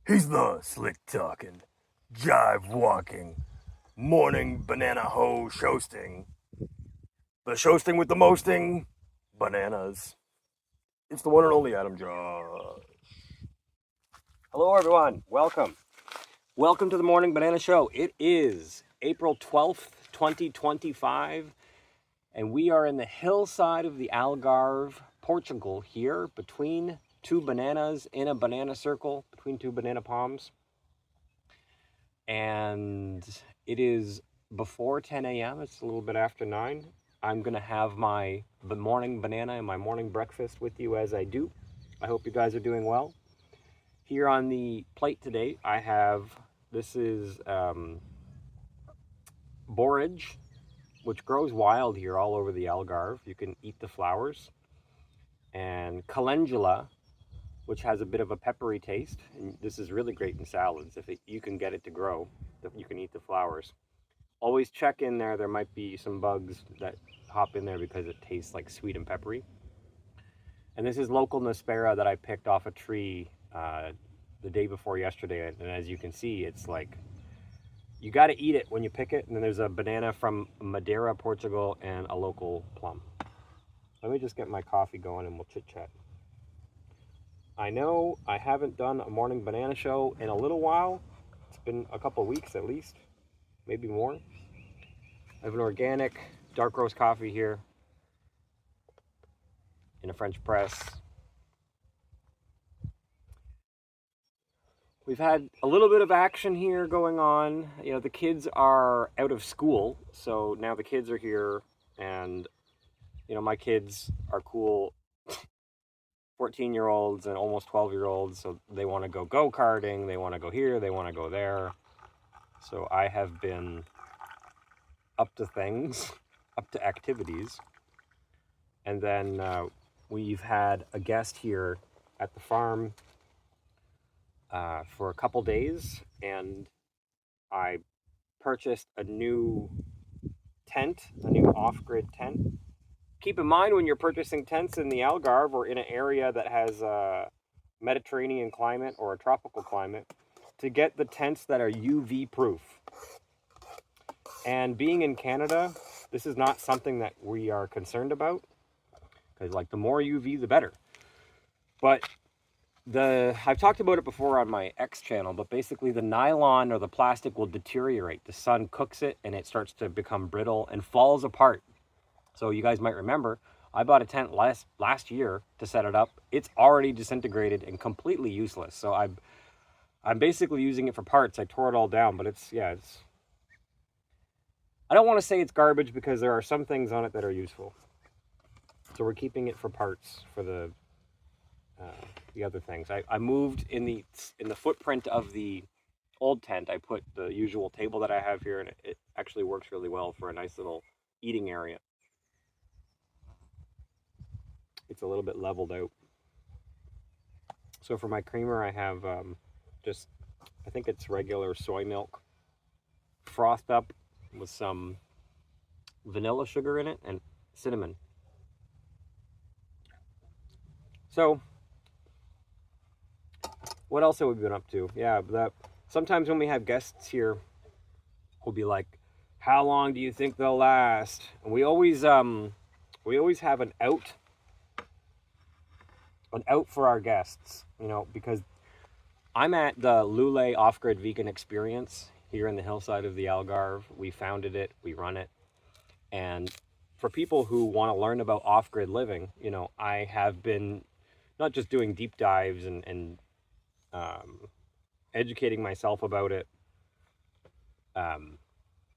He's the slick talking, jive walking, morning banana hoe shosting. The shosting with the mosting, bananas. It's the one and only Adam Josh. Hello everyone, welcome. Welcome to the Morning Banana Show. It is April 12th, 2025, and we are in the hillside of the Algarve, Portugal here, between two bananas in a banana circle, between two banana palms. And it is before 10 a.m. It's a little bit after 9. I'm going to have my morning banana and my morning breakfast with you as I do. I hope you guys are doing well. Here on the plate today, I have, this is borage, which grows wild here all over the Algarve. You can eat the flowers. And calendula, which has a bit of a peppery taste. And this is really great in salads. If you can get it to grow, you can eat the flowers. Always check in there. There might be some bugs that hop in there because it tastes like sweet and peppery. And this is local Nespera that I picked off a tree the day before yesterday. And as you can see, it's like, you got to eat it when you pick it. And then there's a banana from Madeira, Portugal, and a local plum. Let me just get my coffee going and we'll chit chat. I know I haven't done a morning banana show in a little while. It's been a couple weeks at least, maybe more. I have an organic dark roast coffee here in a French press. We've had a little bit of action here going on. You know, the kids are out of school, so now the kids are here, and you know, my kids are cool 14-year-olds and almost 12-year-olds, so they want to go go-karting, they want to go here, they want to go there. So I have been up to things, up to activities. And then we've had a guest here at the farm for a couple days, and I purchased a new tent, a new off-grid tent. Keep in mind when you're purchasing tents in the Algarve or in an area that has a Mediterranean climate or a tropical climate, to get the tents that are UV proof. And being in Canada, this is not something that we are concerned about, because like the more UV, the better. But I've talked about it before on my X channel, but basically the nylon or the plastic will deteriorate. The sun cooks it and it starts to become brittle and falls apart. So you guys might remember, I bought a tent last year to set it up. It's already disintegrated and completely useless. So I'm basically using it for parts. I tore it all down, but it's I don't want to say it's garbage because there are some things on it that are useful. So we're keeping it for parts for the other things. I moved in the footprint of the old tent. I put the usual table that I have here, and it actually works really well for a nice little eating area. It's a little bit leveled out. So for my creamer, I have I think it's regular soy milk, frothed up with some vanilla sugar in it and cinnamon. So what else have we been up to? Yeah, sometimes when we have guests here, we'll be like, how long do you think they'll last? And we always have an out for our guests, you know, because I'm at the Lule Off-Grid Vegan Experience here in the hillside of the Algarve. We founded it, we run it. And for people who want to learn about off-grid living, you know, I have been not just doing deep dives and educating myself about it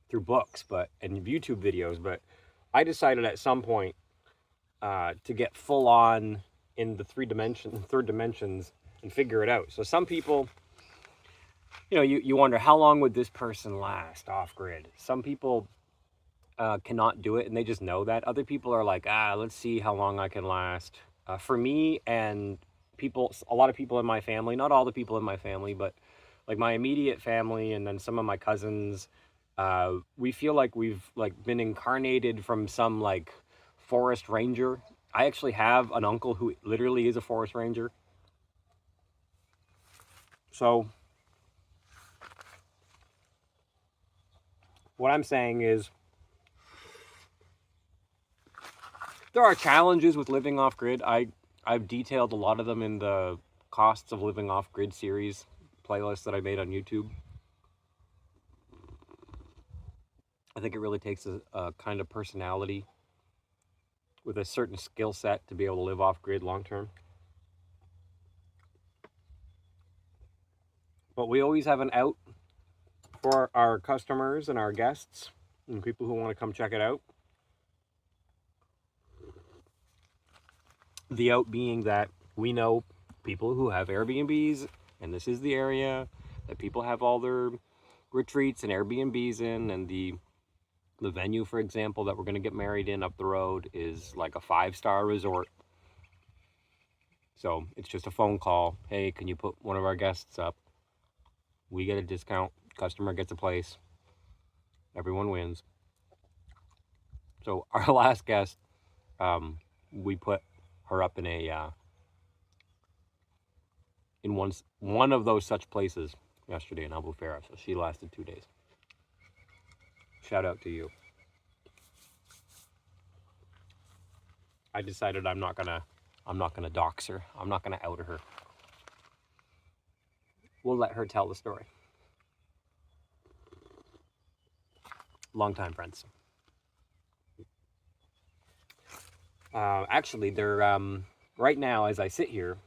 through books and YouTube videos, but I decided at some point to get full on in the third dimensions and figure it out. So some people, you know, you wonder how long would this person last off grid. Some people cannot do it and they just know that. Other people are like, let's see how long I can last. For me and a lot of people in my family, not all the people in my family, but like my immediate family and then some of my cousins, we feel like we've like been incarnated from some like forest ranger. I actually have an uncle who literally is a forest ranger. So what I'm saying is there are challenges with living off grid. I've detailed a lot of them in the costs of living off grid series playlist that I made on YouTube. I think it really takes a kind of personality with a certain skill set to be able to live off grid long term. But we always have an out for our customers and our guests and people who want to come check it out. The out being that we know people who have Airbnbs, and this is the area that people have all their retreats and Airbnbs in, and the venue, for example, that we're going to get married in up the road is like a 5-star resort. So it's just a phone call. Hey, can you put one of our guests up? We get a discount. Customer gets a place. Everyone wins. So our last guest, we put her up in a in one of those such places yesterday in Albufeira. So she lasted 2 days. Shout out to you. I decided I'm not gonna dox her. I'm not gonna out her. We'll let her tell the story. Longtime friends. Actually, they're right now as I sit here.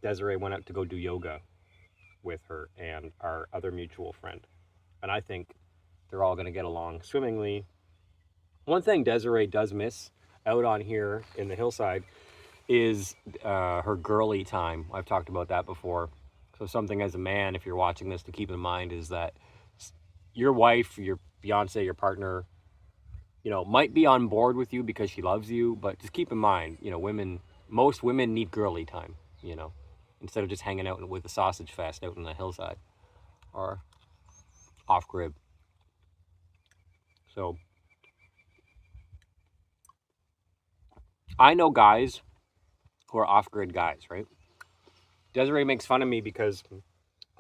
Desiree went out to go do yoga with her and our other mutual friend, and I think they're all going to get along swimmingly. One thing Desiree does miss out on here in the hillside is her girly time. I've talked about that before. So something as a man, if you're watching this, to keep in mind is that your wife, your fiance, your partner, might be on board with you because she loves you, but just keep in mind, most women need girly time, instead of just hanging out with a sausage fest out in the hillside or off grid. So I know guys who are off grid guys, right? Desiree makes fun of me because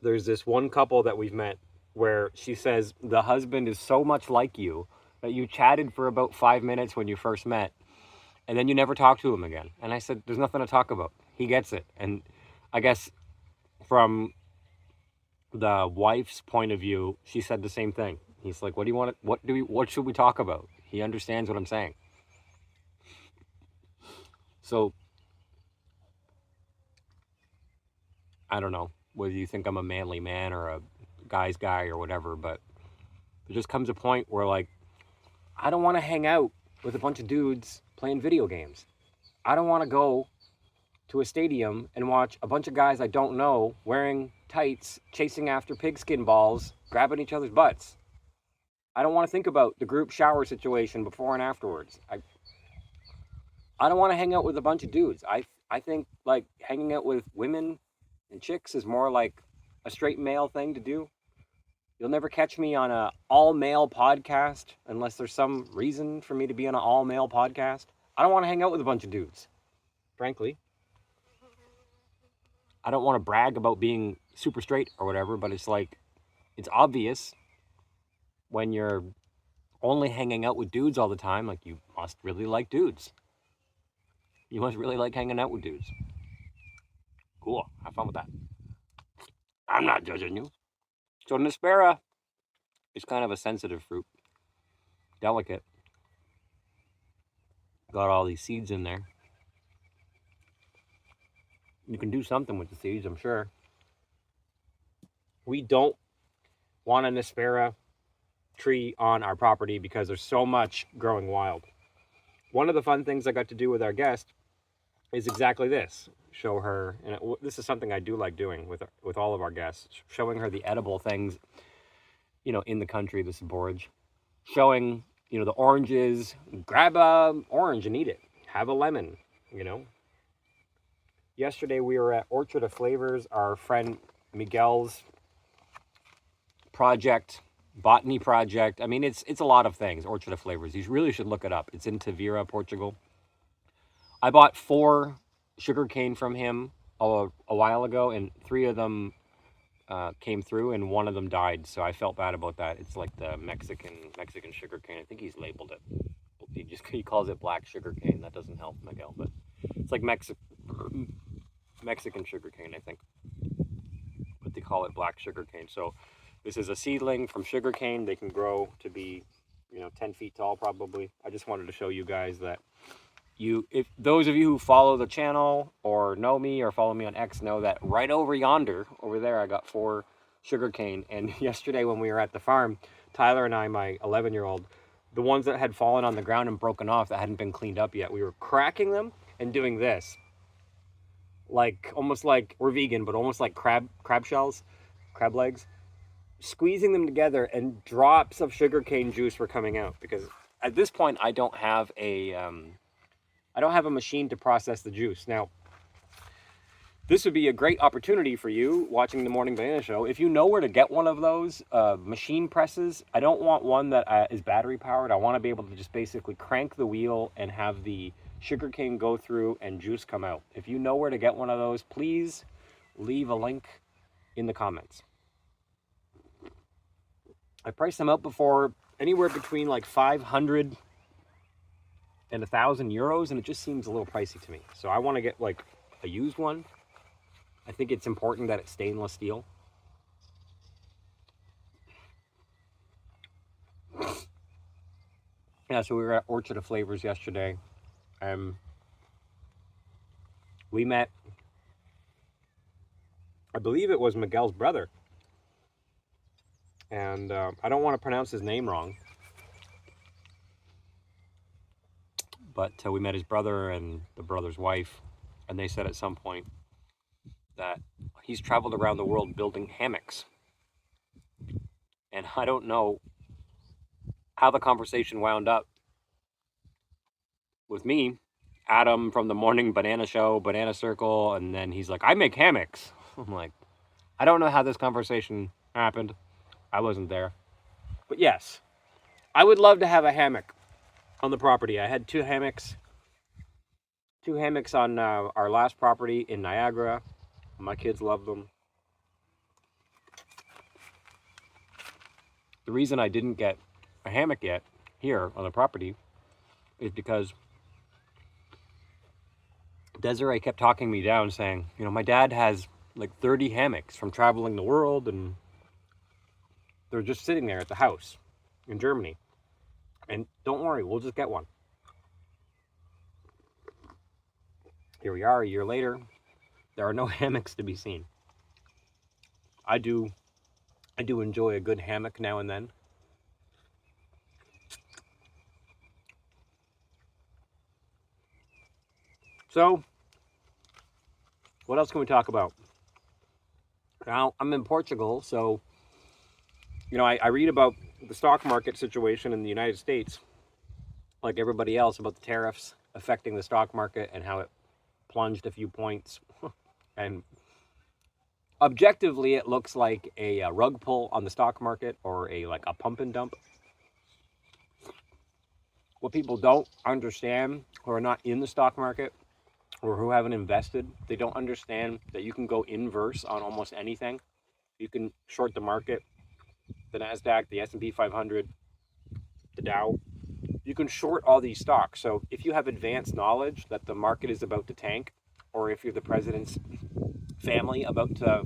there's this one couple that we've met where she says the husband is so much like you that you chatted for about 5 minutes when you first met, and then you never talked to him again. And I said, there's nothing to talk about. He gets it. And I guess from the wife's point of view, she said the same thing. He's like, what do you want? What should we talk about? He understands what I'm saying. So I don't know whether you think I'm a manly man or a guy's guy or whatever, but there just comes a point where, like, I don't want to hang out with a bunch of dudes playing video games. I don't want to go to a stadium and watch a bunch of guys I don't know wearing tights, chasing after pigskin balls, grabbing each other's butts. I don't want to think about the group shower situation before and afterwards. I don't want to hang out with a bunch of dudes. I think, like, hanging out with women and chicks is more like a straight male thing to do. You'll never catch me on a all-male podcast unless there's some reason for me to be on an all-male podcast. I don't want to hang out with a bunch of dudes, frankly. I don't want to brag about being super straight or whatever, but it's like, it's obvious when you're only hanging out with dudes all the time, like, you must really like dudes. You must really like hanging out with dudes. Cool. Have fun with that. I'm not judging you. So Nispera is kind of a sensitive fruit. Delicate. Got all these seeds in there. You can do something with the seeds, I'm sure. We don't want a Nispera tree on our property because there's so much growing wild. One of the fun things I got to do with our guest is exactly this. Show her, and this is something I do like doing with all of our guests, showing her the edible things, in the country, this borage. Showing, the oranges. Grab a orange and eat it. Have a lemon, Yesterday we were at Orchard of Flavors, our friend Miguel's project, botany project. I mean, it's a lot of things, Orchard of Flavors. You really should look it up. It's in Tavira, Portugal. I bought 4 sugarcane from him a while ago, and 3 of them came through, and one of them died. So I felt bad about that. It's like the Mexican sugar cane. I think he's labeled it. He calls it black sugar cane. That doesn't help, Miguel, but it's like Mexican sugar cane, I think, but they call it black sugar cane. So this is a seedling from sugar cane. They can grow to be, 10 feet tall probably. I just wanted to show you guys that if those of you who follow the channel or know me or follow me on X know that right over yonder, over there, I got 4 sugar cane. And yesterday when we were at the farm, Tyler and I, my 11-year-old, the ones that had fallen on the ground and broken off that hadn't been cleaned up yet, we were cracking them and doing this. Like, almost like, we're vegan, but almost like crab shells, crab legs, squeezing them together, and drops of sugarcane juice were coming out. Because at this point, I don't have a machine to process the juice. Now, this would be a great opportunity for you watching the Morning Banana Show. If you know where to get one of those machine presses, I don't want one that is battery powered. I want to be able to just basically crank the wheel and have the sugarcane go through and juice come out. If you know where to get one of those, please leave a link in the comments. I priced them out before anywhere between like 500 and 1,000 euros, and it just seems a little pricey to me. So I want to get like a used one. I think it's important that it's stainless steel. Yeah, so we were at Orchard of Flavors yesterday. We met, I believe it was Miguel's brother. And I don't want to pronounce his name wrong. But we met his brother and the brother's wife. And they said at some point that he's traveled around the world building hammocks. And I don't know how the conversation wound up with me, Adam from the Morning Banana Show, Banana Circle, and then he's like, I make hammocks. I'm like, I don't know how this conversation happened. I wasn't there. But yes, I would love to have a hammock on the property. I had 2 hammocks on our last property in Niagara. My kids love them. The reason I didn't get a hammock yet here on the property is because Desiree kept talking me down, saying, my dad has like 30 hammocks from traveling the world, and they're just sitting there at the house in Germany. And don't worry, we'll just get one. Here we are a year later. There are no hammocks to be seen. I do enjoy a good hammock now and then. So, what else can we talk about? Now, I'm in Portugal, so, I read about the stock market situation in the United States, like everybody else, about the tariffs affecting the stock market and how it plunged a few points. And objectively, it looks like a rug pull on the stock market, or a pump and dump. What people don't understand, who are not in the stock market or who haven't invested, they don't understand that you can go inverse on almost anything. You can short the market, the NASDAQ, the S&P 500, the Dow. You can short all these stocks. So if you have advanced knowledge that the market is about to tank, or if you're the president's family about to,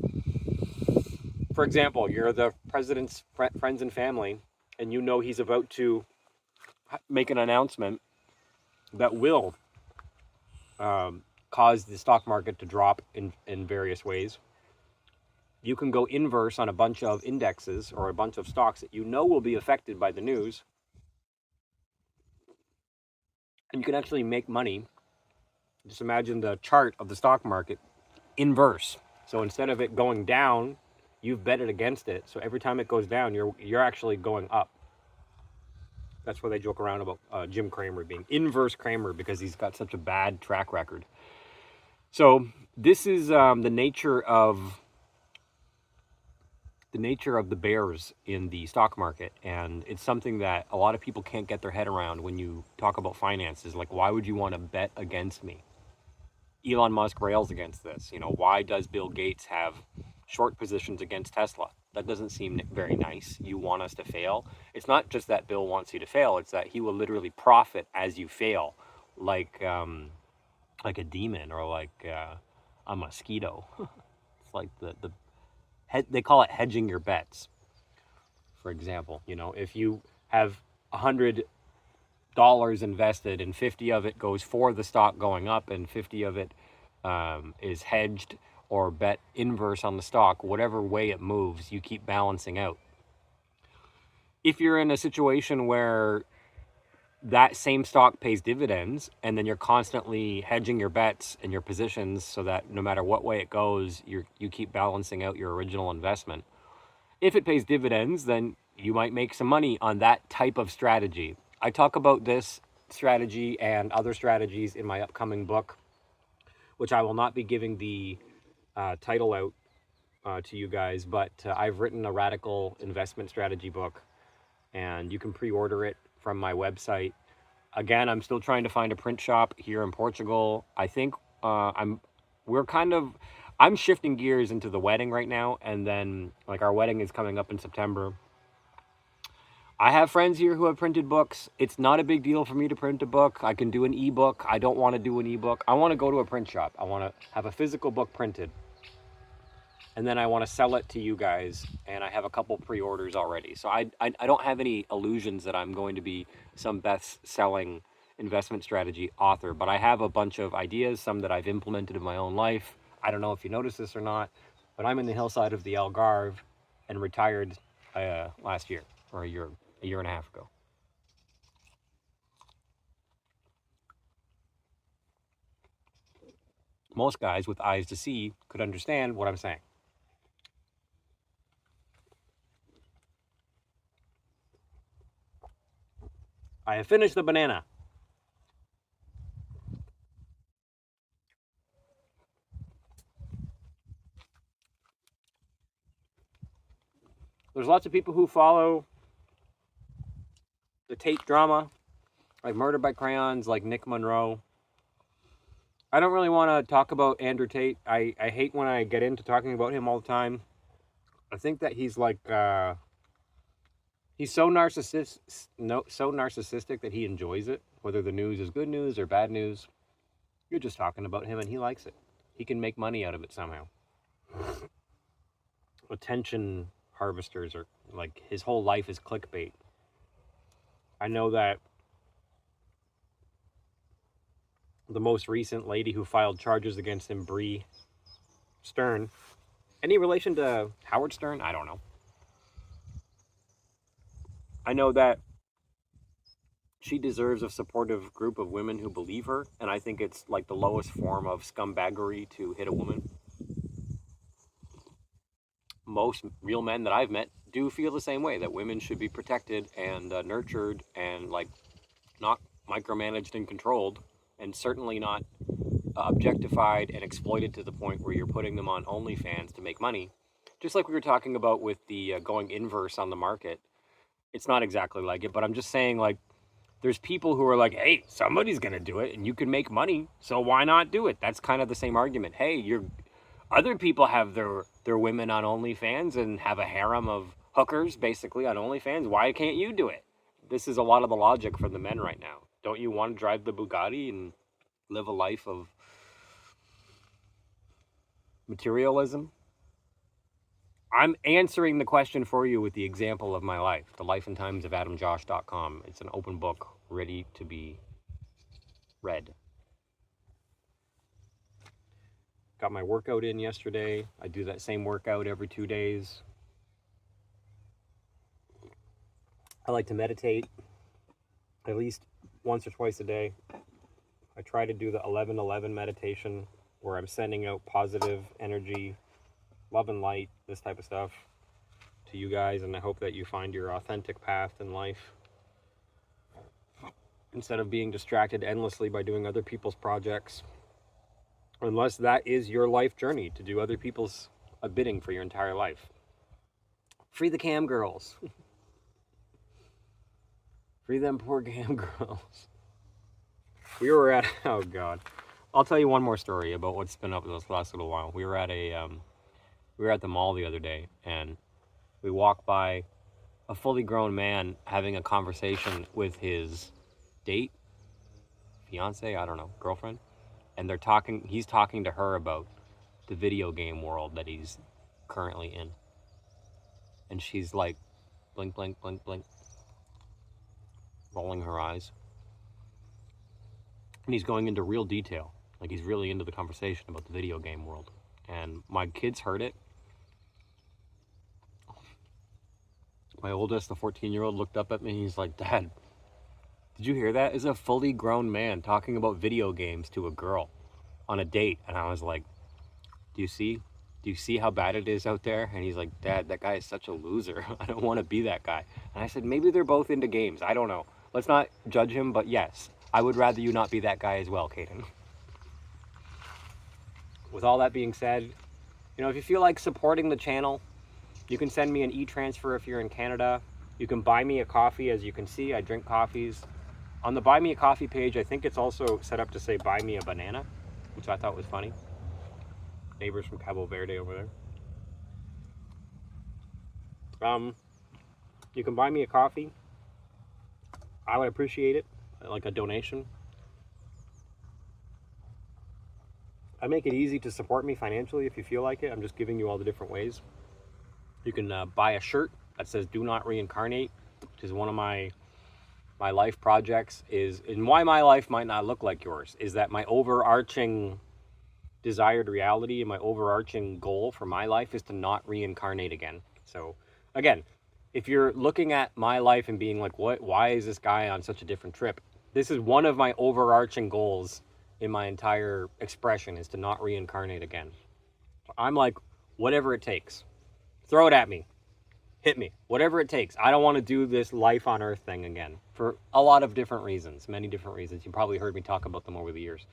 for example, you're the president's friends and family, and he's about to make an announcement that will cause the stock market to drop in various ways, you can go inverse on a bunch of indexes or a bunch of stocks that will be affected by the news, and you can actually make money. Just imagine the chart of the stock market inverse. So instead of it going down, you've betted against it. So every time it goes down, you're actually going up. That's why they joke around about Jim Cramer being inverse Cramer, because he's got such a bad track record. So this is the nature of the bears in the stock market, and it's something that a lot of people can't get their head around when you talk about finances. Like, why would you want to bet against me? Elon Musk rails against this. Why does Bill Gates have short positions against Tesla. That doesn't seem very nice. You want us to fail. It's not just that Bill wants you to fail, it's that he will literally profit as you fail, like a demon or like a mosquito. It's like they call it hedging your bets. For example, if you have $100 invested and 50 of it goes for the stock going up and 50 of it is hedged or bet inverse on the stock, whatever way it moves, you keep balancing out. If you're in a situation where that same stock pays dividends and then you're constantly hedging your bets and your positions so that no matter what way it goes, you keep balancing out your original investment. If it pays dividends, then you might make some money on that type of strategy. I talk about this strategy and other strategies in my upcoming book, which I will not be giving the title out to you guys, but I've written a radical investment strategy book, and you can pre-order it from my website. Again, I'm still trying to find a print shop here in Portugal. I think I'm shifting gears into the wedding right now, and then like our wedding is coming up in September. I have friends here who have printed books. It's not a big deal for me to print a book. I can do an ebook. I don't want to do an ebook. I want to go to a print shop. I want to have a physical book printed. And then I want to sell it to you guys. And I have a couple pre-orders already. So I don't have any illusions that I'm going to be some best-selling investment strategy author. But I have a bunch of ideas, some that I've implemented in my own life. I don't know if you noticed this or not, but I'm in the hillside of the Algarve and retired last year or a year and a half ago. Most guys with eyes to see could understand what I'm saying. I have finished the banana. There's lots of people who follow the Tate drama, like Murder by Crayons, like Nick Monroe. I don't really want to talk about Andrew Tate. I hate when I get into talking about him all the time. I think that he's like he's so narcissistic that he enjoys it, whether the news is good news or bad news. You're just talking about him and he likes it. He can make money out of it somehow. Attention harvesters are like, his whole life is clickbait. I know that the most recent lady who filed charges against him, Bree Stern. Any relation to Howard Stern? I don't know. I know that she deserves a supportive group of women who believe her, and I think it's like the lowest form of scumbaggery to hit a woman. Most real men that I've met do feel the same way, that women should be protected and nurtured and like not micromanaged and controlled, and certainly not objectified and exploited to the point where you're putting them on OnlyFans to make money. Just like we were talking about with the going inverse on the market. It's not exactly like it, but I'm just saying, like, there's people who are like, hey, somebody's going to do it and you can make money, so why not do it? That's kind of the same argument. Hey, other people have their women on OnlyFans and have a harem of hookers basically on OnlyFans. Why can't you do it? This is a lot of the logic for the men right now. Don't you want to drive the Bugatti and live a life of materialism? I'm answering the question for you with the example of my life, the life and times of adamjosh.com. It's an open book ready to be read. Got my workout in yesterday. I do that same workout every 2 days. I like to meditate at least once or twice a day. I try to do the 11-11 meditation where I'm sending out positive energy, love and light, this type of stuff to you guys, and I hope that you find your authentic path in life instead of being distracted endlessly by doing other people's projects, unless that is your life journey, to do other people's bidding for your entire life. Free the cam girls. Free them poor cam girls. We were at, oh God, I'll tell you one more story about what's been up this last little while. We were We were at the mall the other day, and we walked by a fully grown man having a conversation with his date, fiance, I don't know, girlfriend. And he's talking to her about the video game world that he's currently in. And she's like, blink, blink, blink, blink, rolling her eyes. And he's going into real detail. Like, he's really into the conversation about the video game world. And my kids heard it. My oldest, the 14-year-old, looked up at me and he's like, Dad, did you hear that? It's a fully grown man talking about video games to a girl on a date. And I was like, do you see how bad it is out there? And he's like, Dad, that guy is such a loser. I don't want to be that guy. And I said, maybe they're both into games. I don't know. Let's not judge him, but yes, I would rather you not be that guy as well, Caden. With all that being said, you know, if you feel like supporting the channel, you can send me an e-transfer if you're in Canada. You can buy me a coffee. As you can see, I drink coffees. On the Buy Me a Coffee page, I think it's also set up to say buy me a banana, which I thought was funny. Neighbors from Cabo Verde over there. You can buy me a coffee. I would appreciate it, like a donation. I make it easy to support me financially if you feel like it. I'm just giving you all the different ways. You can buy a shirt that says "Do Not Reincarnate," which is one of my life projects. And why my life might not look like yours is that my overarching desired reality and my overarching goal for my life is to not reincarnate again. So again, if you're looking at my life and being like, why is this guy on such a different trip? This is one of my overarching goals in my entire expression, is to not reincarnate again. I'm like, whatever it takes. Throw it at me. Hit me. Whatever it takes. I don't want to do this life on earth thing again for a lot of different reasons, many different reasons. You probably heard me talk about them over the years.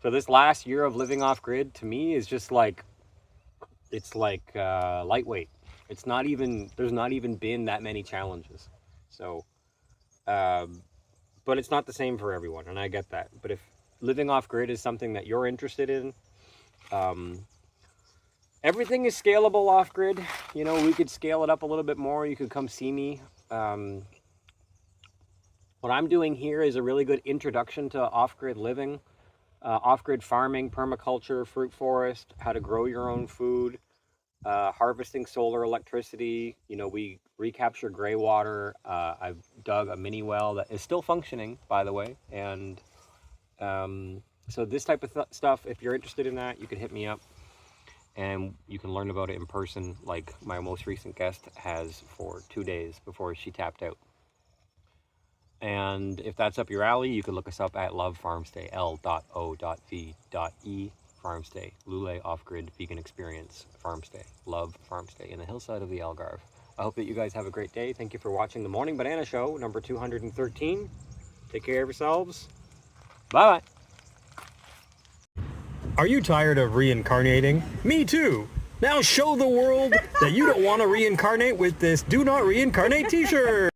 So this last year of living off grid to me is just like, it's like lightweight. It's not even, there's not even been that many challenges. So, but it's not the same for everyone, and I get that. But if living off grid is something that you're interested in, everything is scalable off grid. You know, we could scale it up a little bit more. You could come see me. What I'm doing here is a really good introduction to off-grid living, off-grid farming, permaculture, fruit forest, how to grow your own food, harvesting solar electricity. You know, we recapture gray water. I've dug a mini well that is still functioning, by the way. And so this type of stuff, if you're interested in that, you can hit me up. And you can learn about it in person, like my most recent guest has for 2 days before she tapped out. And if that's up your alley, you can look us up at Love Farmstay, L.O.V.E. Farmstay, Lule Off-Grid Vegan Experience Farmstay, Love Farmstay in the hillside of the Algarve. I hope that you guys have a great day. Thank you for watching the Morning Banana Show, number 213. Take care of yourselves. Bye-bye. Are you tired of reincarnating? Me too! Now show the world that you don't want to reincarnate with this Do Not Reincarnate t-shirt!